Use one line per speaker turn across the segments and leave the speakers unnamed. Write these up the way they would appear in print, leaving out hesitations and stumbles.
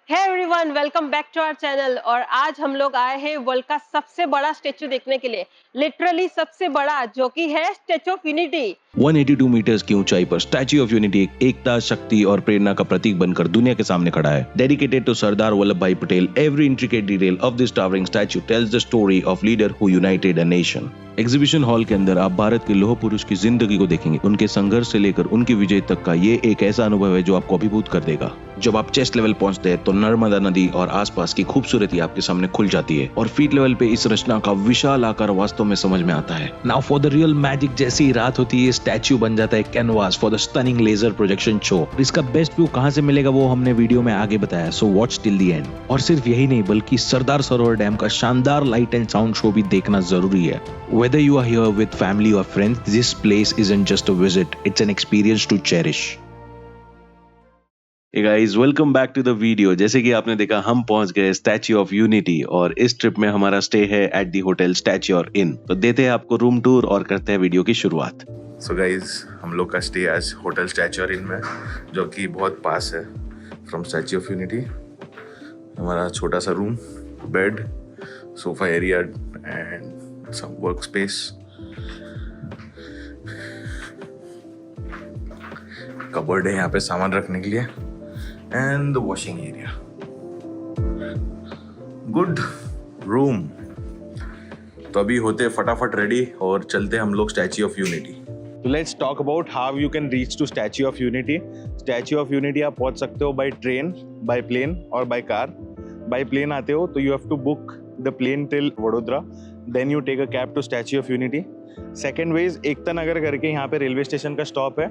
Hey everyone, welcome back to our channel. और आज हम लोग आए हैं वर्ल्ड का सबसे बड़ा स्टेचू देखने के लिए। लिटरली सबसे बड़ा, जो कि है स्टेचू ऑफ यूनिटी।
182 मीटर्स की ऊंचाई पर स्टैच्यू ऑफ यूनिटी एकता, शक्ति और प्रेरणा का प्रतीक बनकर दुनिया के सामने खड़ा है। डेडिकेटेड टू सरदार वल्लभ भाई Patel, every intricate detail of this towering statue tells the story of leader who United a nation. Exhibition hall के अंदर आप भारत के लौह पुरुष की जिंदगी को देखेंगे। उनके संघर्ष से लेकर उनकी विजय तक का ये एक ऐसा अनुभव है जो आपको अभिभूत कर देगा। जब आप चेस्ट लेवल पहुंचते हैं तो नर्मदा नदी और आसपास की खूबसूरती आपके सामने खुल जाती है और फीट लेवल पे इस रचना का विशाल आकार वास्तव में समझ में आता है। Now for the real magic, जैसी ही रात होती है स्टैच्यू बन जाता है canvas for the stunning laser projection show. इसका बेस्ट व्यू कहां से मिलेगा वो हमने वीडियो में आगे बताया, so watch till the end. और सिर्फ यही नहीं बल्कि सरदार सरोवर डैम का शानदार लाइट एंड साउंड शो भी देखना जरूरी है। Whether you are here with family or friends, this place isn't just a visit, it's an experience to cherish. Hey guys, welcome back to the video। जैसे कि आपने देखा हम पहुंच गए स्टैच्यू ऑफ यूनिटी और इस ट्रिप में हमारा स्टे है एट दी होटल स्टैच्यूर इन। तो देते हैं आपको रूम टूर और करते हैं वीडियो की शुरुआत।
सो गाइज, हम लोग का स्टे आज होटल स्टैच्यूर इन में, जो कि बहुत पास है फ्रॉम स्टैच्यू ऑफ यूनिटी। हमारा छोटा सा room, bed, sofa area and some workspace, cupboard है यहाँ पे सामान रखने के लिए and the washing area. Good room. तो अभी होते फटाफट रेडी और चलते हम लोग स्टैच्यू ऑफ यूनिटी।
तो let's talk about how you can reach to statue of Unity. Statue of Unity आप पहुंच सकते हो बाय ट्रेन, बाय प्लेन और बाय कार। बाय प्लेन आते हो तो you have to book the plane till Vadodara, then you take a cab to statue of Unity. Second way is Ekta Nagar करके यहाँ पे रेलवे स्टेशन का स्टॉप है,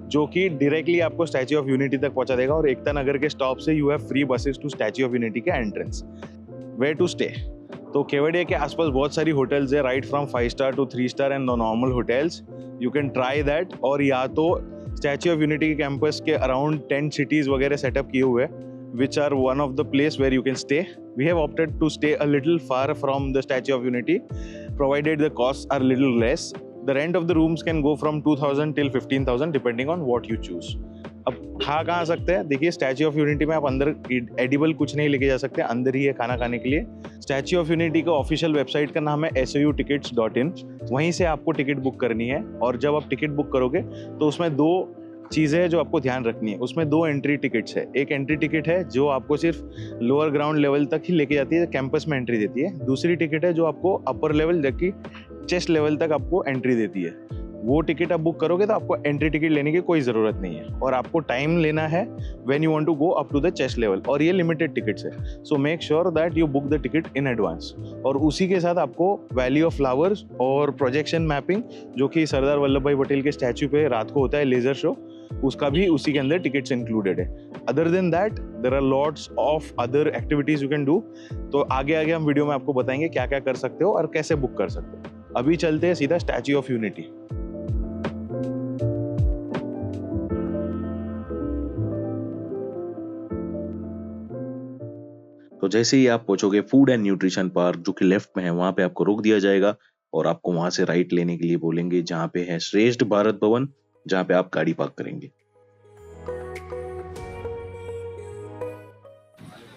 जो कि डायरेक्टली आपको स्टैच्यू ऑफ यूनिटी तक पहुंचा देगा। और एकता नगर के स्टॉप से you have free buses to statue of Unity के एंट्रेंस। वेयर टू स्टे, तो केवड़िया के आसपास बहुत सारी होटल्स है, right from 5 star to 3 star and normal hotels. You can try that. और या तो स्टैच्यू ऑफ यूनिटी के कैंपस के अराउंड 10 सिटीज वगैरह सेटअप किए हुए हैं, which are one of the place where you can stay. We have opted to stay a little far from the Statue of Unity, provided the costs are little less. The rent of the rooms can go from 2,000 till 15,000 depending on what you choose. अब खा कहाँ सकते हैं? देखिए, statue of unity में आप अंदर edible कुछ नहीं लेके जा सकते, अंदर ही है खाना खाने के लिए। स्टैच्यू ऑफ यूनिटी का ऑफिशियल वेबसाइट का नाम है soutickets.in। वहीं से आपको टिकट बुक करनी है। और जब आप टिकट बुक करोगे तो उसमें दो चीज़ें हैं जो आपको ध्यान रखनी है। उसमें 2 एंट्री टिकट्स है। एक एंट्री टिकट है जो आपको सिर्फ लोअर ग्राउंड लेवल तक ही लेके जाती है, कैंपस में एंट्री देती है। दूसरी टिकट है जो आपको अपर लेवल, जबकि चेस्ट लेवल तक आपको एंट्री देती है। वो टिकट आप बुक करोगे तो आपको एंट्री टिकट लेने की कोई ज़रूरत नहीं है। और आपको टाइम लेना है when you want to go up to the chest level. और ये लिमिटेड टिकट्स है, so make sure that you book the ticket in advance. और उसी के साथ आपको वैली ऑफ फ्लावर्स और प्रोजेक्शन मैपिंग, जो कि सरदार वल्लभ भाई पटेल के स्टैच्यू पे रात को होता है, लेजर शो, उसका भी उसी के अंदर टिकट्स इंक्लूडेड है। Other than that there are lots of other activities you can do. तो आगे आगे हम वीडियो में आपको बताएंगे क्या क्या कर सकते हो और कैसे बुक कर सकते हो। अभी चलते हैं सीधा स्टैच्यू ऑफ यूनिटी।
तो जैसे ही आप पहुंचोगे फूड एंड न्यूट्रिशन पार्क, जो कि लेफ्ट में है, वहां पे आपको रोक दिया जाएगा और आपको वहां से राइट लेने के लिए बोलेंगे, जहां पे है श्रेष्ठ भारत भवन, जहां पे आप गाड़ी पार्क करेंगे।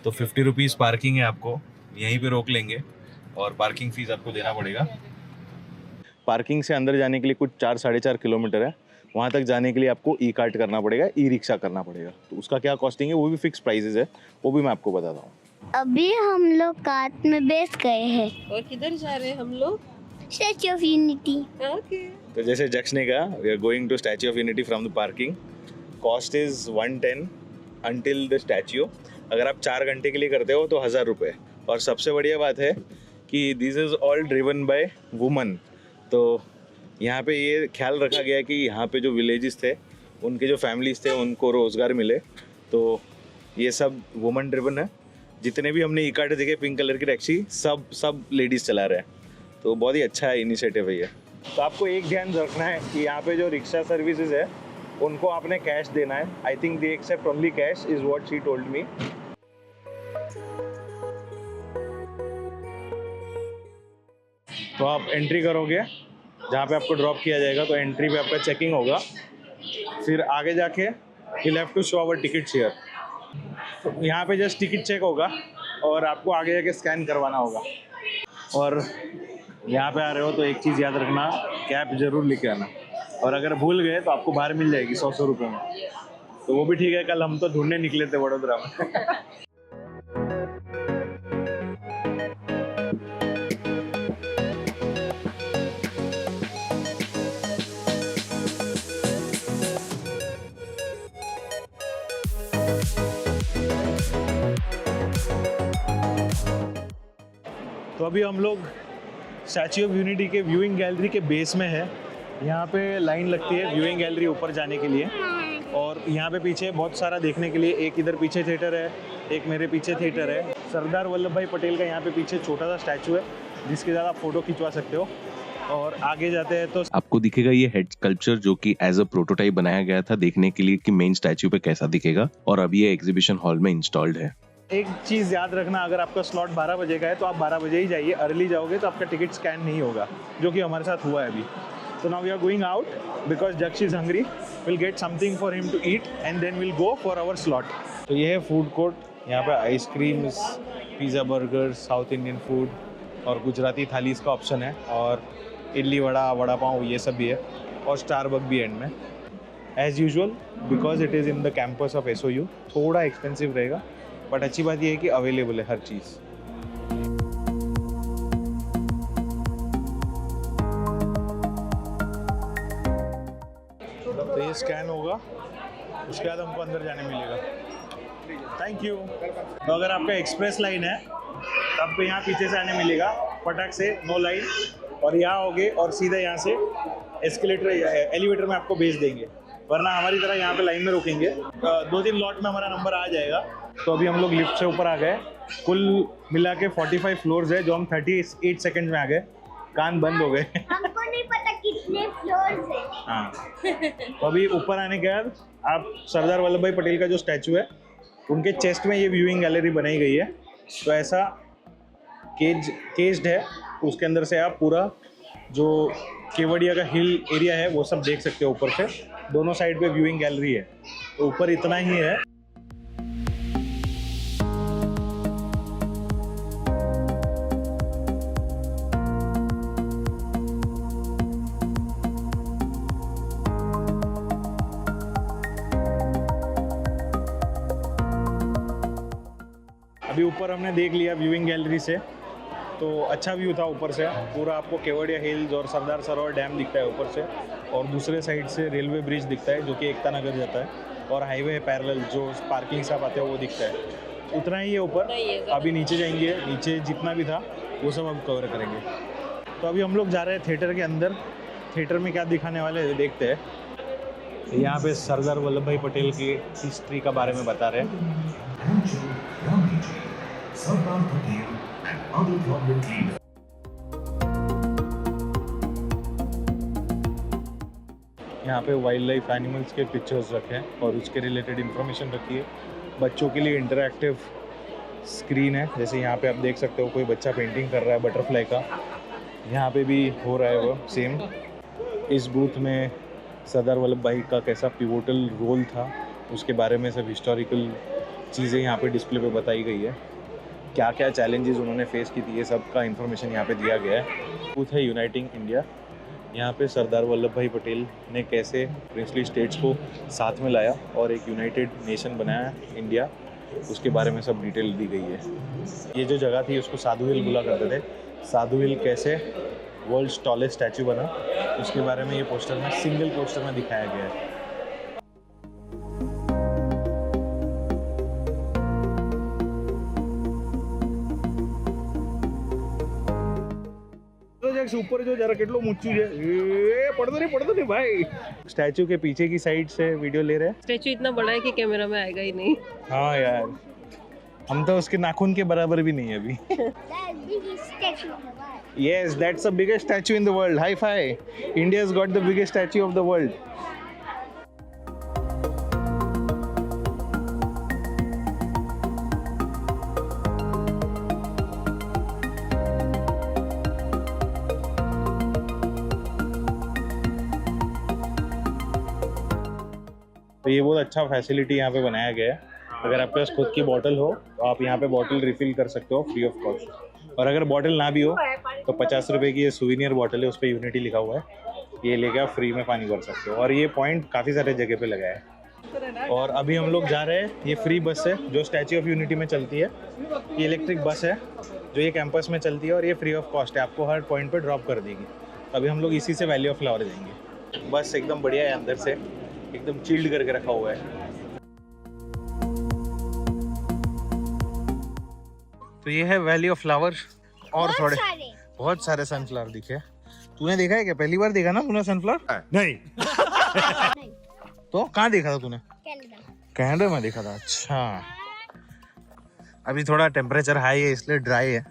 तो 50 रुपीज़ पार्किंग है, आपको यहीं पे रोक लेंगे और पार्किंग फीस आपको देना पड़ेगा। पार्किंग से अंदर जाने के लिए कुछ 4-4.5 किलोमीटर है। वहाँ तक जाने के लिए आपको ई कार्ट करना पड़ेगा, ई रिक्शा करना पड़ेगा। तो उसका क्या कॉस्टिंग है वो भी फिक्स प्राइसेस है, वो भी मैं आपको बताता हूँ।
अभी हम लोग कार्ट में बैठ गए हैं।
और किधर जा रहे हैं हम लोग?
Statue of unity.
ओके।
तो जैसे जक्स ने कहा, we are going to statue of unity from the parking. Cost is 110 until the statue. अगर आप 4 घंटे के लिए करते हो तो 1000 रुपये। और सबसे बढ़िया बात है कि this is all driven by woman. तो यहाँ पे ये ख्याल रखा गया कि यहाँ पे जो विलेजेस थे, उनके जो फैमिलीज थे, उनको रोज़गार मिले। तो ये सब वुमन ड्रिवन है। जितने भी हमने ई कार्ट देखे पिंक कलर की टैक्सी, सब लेडीज़ चला रहे हैं। तो बहुत ही अच्छा इनिशिएटिव है ये। तो आपको एक ध्यान रखना है कि यहाँ पे जो रिक्शा सर्विसेज है उनको आपने कैश देना है। I think they accept only cash, is what she told me. तो आप एंट्री करोगे, जहाँ पे आपको ड्रॉप किया जाएगा, तो एंट्री पे आपका चेकिंग होगा। फिर आगे जाके you'll have to show our tickets here। यहाँ पे जस्ट टिकट चेक होगा और आपको आगे जाके स्कैन करवाना होगा। और यहाँ पे आ रहे हो तो एक चीज़ याद रखना, कैप जरूर लेके आना। और अगर भूल गए तो आपको बाहर मिल जाएगी 100 रुपये में, तो वो भी ठीक है। कल हम तो ढूंढने निकले थे वडोदरा में। तो अभी हम लोग स्टैच्यू ऑफ यूनिटी के व्यूइंग गैलरी के बेस में है। यहाँ पे लाइन लगती है व्यूइंग गैलरी ऊपर जाने के लिए, और यहाँ पे पीछे बहुत सारा देखने के लिए। एक इधर पीछे थिएटर है, एक मेरे पीछे थिएटर है। सरदार वल्लभ भाई पटेल का यहाँ पे पीछे छोटा सा स्टैचू है जिसके साथ आप फोटो खिंचवा सकते हो। और आगे जाते हैं तो
आपको दिखेगा ये हेड स्कल्पचर जो कि एज अ प्रोटोटाइप बनाया गया था देखने के लिए कि मेन स्टैचू पे कैसा दिखेगा, और अभी ये एग्जीबिशन हॉल में इंस्टॉल्ड है।
एक चीज़ याद रखना, अगर आपका स्लॉट 12 बजे का है तो आप 12 बजे ही जाइए। अर्ली जाओगे तो आपका टिकट स्कैन नहीं होगा, जो कि हमारे साथ हुआ है अभी। So now we are going out because Jaksh is hungry. We'll get something for him to eat and then we'll go for our slot. तो ये है फूड कोर्ट। यहाँ पे ice creams, pizza, burger, south Indian food और गुजराती थालीस का option है, और इडली वड़ा, वड़ा पाव, ये सब भी है, और स्टारबक भी एंड में। As usual because it is in the campus of SOU, थोड़ा एक्सपेंसिव रहेगा, बट अच्छी बात ये है कि अवेलेबल है हर चीज़। तो ये स्कैन होगा, उसके बाद हमको अंदर जाने मिलेगा। Thank you. तो अगर आपका एक्सप्रेस लाइन है तो आपको यहाँ पीछे से आने मिलेगा, फटाक से, नो लाइन, और यहाँ आओगे और सीधा यहाँ से एलिवेटर में आपको भेज देंगे। वरना हमारी तरह यहाँ पे लाइन में रोकेंगे। 2-3 लॉट में हमारा नंबर आ जाएगा। तो अभी हम लोग लिफ्ट से ऊपर आ गए। कुल मिला के 45 फ्लोर्स है, जो हम 38 सेकेंड में आ गए। कान बंद हो गए।
हमको नहीं पता कितने फ्लोर्स है।
हाँ, तो अभी ऊपर आने के बाद आप सरदार वल्लभ भाई पटेल का जो स्टैचू है, उनके चेस्ट में ये व्यूइंग गैलरी बनाई गई है। तो ऐसा केज्ड है, उसके अंदर से आप पूरा जो केवड़िया का हिल एरिया है वो सब देख सकते हो ऊपर से। दोनों साइड पे व्यूइंग गैलरी है, तो ऊपर इतना ही है। अभी ऊपर हमने देख लिया व्यूइंग गैलरी से, तो अच्छा व्यू था ऊपर से। पूरा आपको केवड़िया हिल्स और सरदार सरोवर डैम दिखता है ऊपर से, और दूसरे साइड से रेलवे ब्रिज दिखता है जो कि एकता नगर जाता है, और हाईवे पैरेलल जो पार्किंग से आप आते हो वो दिखता है। उतना ही है ऊपर। अभी नीचे जाएंगे, नीचे जितना भी था वो सब हम कवर करेंगे। तो अभी हम लोग जा रहे हैं थिएटर के अंदर। थिएटर में क्या दिखाने वाले हैं देखते हैं। यहाँ पे सरदार वल्लभ भाई पटेल की हिस्ट्री का बारे में बता रहे हैं।
Sardar Patel and other prominent leaders.
यहाँ पे वाइल्ड लाइफ एनिमल्स के पिक्चर्स रखे हैं और उसके रिलेटेड इन्फॉर्मेशन रखी है। बच्चों के लिए इंटरैक्टिव स्क्रीन है, जैसे यहाँ पे आप देख सकते हो कोई बच्चा पेंटिंग कर रहा है बटरफ्लाई का, यहाँ पे भी हो रहा है वो सेम। इस बूथ में सरदार वल्लभ भाई का कैसा पिवोटल रोल था उसके बारे में सब हिस्टोरिकल चीज़ें यहाँ पे डिस्प्ले पे बताई गई है। क्या क्या चैलेंजेस उन्होंने फेस की थी, ये सब का इन्फॉर्मेशन यहाँ पे दिया गया है। बूथ है यूनाइटिंग इंडिया। यहाँ पे सरदार वल्लभ भाई पटेल ने कैसे प्रिंसली स्टेट्स को साथ में लाया और एक यूनाइटेड नेशन बनाया इंडिया, उसके बारे में सब डिटेल दी गई है। ये जो जगह थी उसको साधु हिल बोला करते थे। साधु हिल कैसे वर्ल्ड्स टॉलेस्ट स्टैचू बना, उसके बारे में ये पोस्टर में, सिंगल पोस्टर में दिखाया गया है। ऊपर जो जरा केटलो मुच्चू है, पढ़तो नहीं भाई। स्टैचू के पीछे की साइड से वीडियो ले रहे हैं।
स्टैचू इतना बड़ा है कि कैमरा में आएगा ही नहीं।
हाँ यार, हम तो उसके नाखून के बराबर भी नहीं है अभी। Yes, that's the biggest statue in the world. High five. India's got the biggest statue of the world. तो ये बहुत अच्छा फैसिलिटी यहाँ पे बनाया गया है। अगर आपके पास खुद की बॉटल हो तो आप यहाँ पे बॉटल रिफिल कर सकते हो फ्री ऑफ कॉस्ट, और अगर बॉटल ना भी हो तो 50 रुपये की ये सुवीनियर बॉटल है, उस पर यूनिटी लिखा हुआ है, ये लेके आप फ्री में पानी भर सकते हो। और ये पॉइंट काफ़ी सारे जगह पे लगा है। और अभी हम लोग जा रहे हैं, ये फ्री बस है जो स्टैच्यू ऑफ यूनिटी में चलती है, ये इलेक्ट्रिक बस है जो ये कैंपस में चलती है और ये फ्री ऑफ कॉस्ट है, आपको हर पॉइंट पे ड्रॉप कर देगी। अभी हम लोग इसी से वैली ऑफ फ्लावर जाएंगे। बस एकदम बढ़िया है, अंदर से एकदम चिल्ड करके रखा हुआ है। तो ये है वैली ऑफ फ्लावर और थोड़े बहुत सारे सनफ्लावर दिखे। तूने देखा है क्या? पहली बार देखा ना तूने सनफ्लावर? नहीं। तो कहाँ देखा था तूने? कनाडा में देखा था। अच्छा, अभी थोड़ा टेम्परेचर हाई है इसलिए ड्राई है,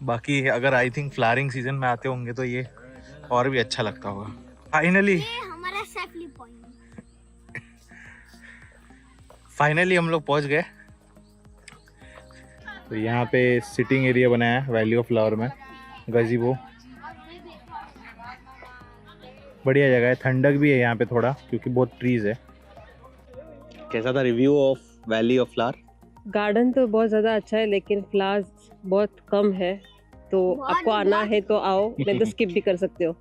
बाकी अगर आई थिंक फ्लावरिंग सीजन में आते होंगे तो ये और भी अच्छा लगता होगा। फाइनली हम लोग पहुंच गए। तो यहाँ पे सिटिंग एरिया बनाया है वैली ऑफ फ्लावर में, गजीबो, बढ़िया जगह है। ठंडक भी है यहाँ पे थोड़ा क्योंकि बहुत ट्रीज है। कैसा था review of valley of flower?
Garden तो बहुत ज़्यादा अच्छा है लेकिन फ्लावर्स बहुत कम है, तो आपको आना है तो आओ, नहीं तो स्किप भी कर सकते हो।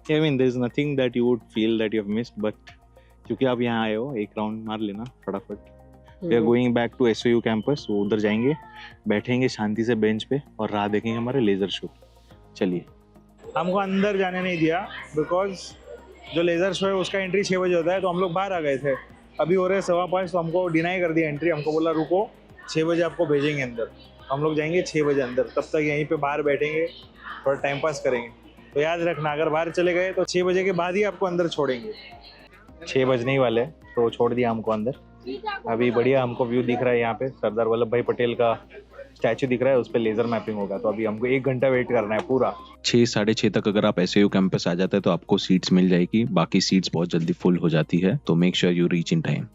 I mean, there is nothing that you would feel that you have missed, but क्योंकि आप यहाँ आए हो एक राउंड मार लेना फटाफट। We are going back to SOU campus, वो उधर जाएंगे, बैठेंगे शांति से बेंच पे और राह देखेंगे हमारे लेज़र शो। चलिए। हमको अंदर जाने नहीं दिया बिकॉज जो लेज़र शो है उसका एंट्री 6 बजे होता है, तो हम लोग बाहर आ गए थे। अभी हो रहे 5:15, तो हमको डिनाई कर दिया एंट्री। हमको बोला रुको, 6 बजे आपको भेजेंगे अंदर। हम लोग जाएंगे 6 बजे अंदर, तब तक यहीं पे बाहर बैठेंगे, थोड़ा टाइम पास करेंगे। तो याद रखना, अगर बाहर चले गए तो 6 बजे के बाद ही आपको अंदर छोड़ेंगे। 6 बजने ही वाले, तो छोड़ दिया हमको अंदर। अभी बढ़िया हमको व्यू दिख रहा है, यहाँ पे सरदार वल्लभ भाई पटेल का स्टैचू दिख रहा है, उस पर लेजर मैपिंग होगा। तो अभी हमको 1 घंटा वेट करना है पूरा।
6 साढ़े 6 तक अगर आप SAU कैंपस आ जाते हैं तो आपको सीट्स मिल जाएगी, बाकी सीट्स बहुत जल्दी फुल हो जाती है, तो make sure you reach in time.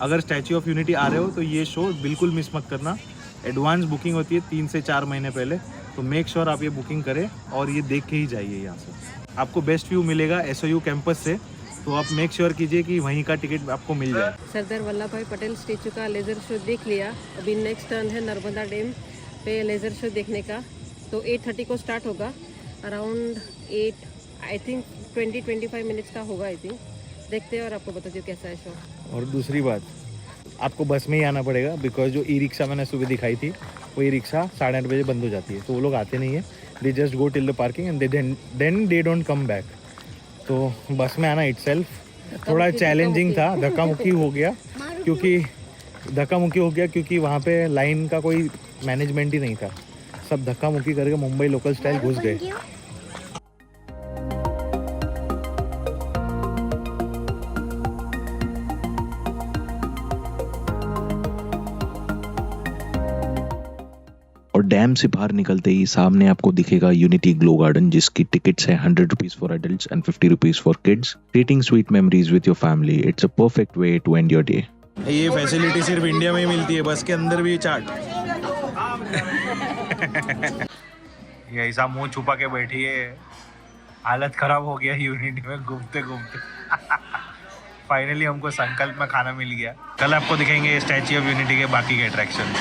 अगर स्टैच्यू ऑफ यूनिटी आ रहे हो तो ये शो बिल्कुल मिस मत करना। एडवांस बुकिंग होती है 3 से 4 महीने पहले, तो मेक श्योर आप ये बुकिंग करें और ये देख के ही जाइए। यहाँ से आपको बेस्ट व्यू मिलेगा SOU कैंपस से, तो आप मेक श्योर कीजिए कि वहीं का टिकट आपको मिल जाए।
सरदार वल्लभ भाई पटेल स्टेचू का लेज़र शो देख लिया। अभी नेक्स्ट टर्न है नर्मदा डैम पे लेज़र शो देखने का। तो 8:30 को स्टार्ट होगा, अराउंड 8 आई थिंक 20-25 मिनट्स का होगा आई थिंक। देखते हैं और आपको बताती हूँ कैसा है शो।
और दूसरी बात, आपको बस में ही आना पड़ेगा बिकॉज जो ई-रिक्शा मैंने सुबह दिखाई थी, वो ई-रिक्शा 8:30 बजे बंद हो जाती है, तो वो लोग आते नहीं है। They just go till the parking and then they don't come back. तो बस में आना इटसेल्फ थोड़ा चैलेंजिंग था, धक्का मुक्की हो गया क्योंकि वहाँ पे लाइन का कोई मैनेजमेंट ही नहीं था। सब धक्का मुक्की करके मुंबई लोकल स्टाइल घुस गए।
और डैम से बाहर निकलते ही सामने आपको दिखेगा यूनिटी ग्लो गार्डन, जिसकी टिकट्स है 100 rupees for adults and 50 rupees for kids, creating sweet memories with your family. It's a perfect way to end your day.
ये फैसिलिटी सिर्फ इंडिया में ही मिलती है, बस के अंदर भी चाट। ये ऐसा मुंह छुपा के बैठी है, हालत खराब हो गया यूनिटी में घूमते घूमते। फाइनली हमको संकल्प में खाना मिल गया। कल आपको दिखाएंगे स्टैच्यू ऑफ यूनिटी के बाकी के अट्रैक्शन।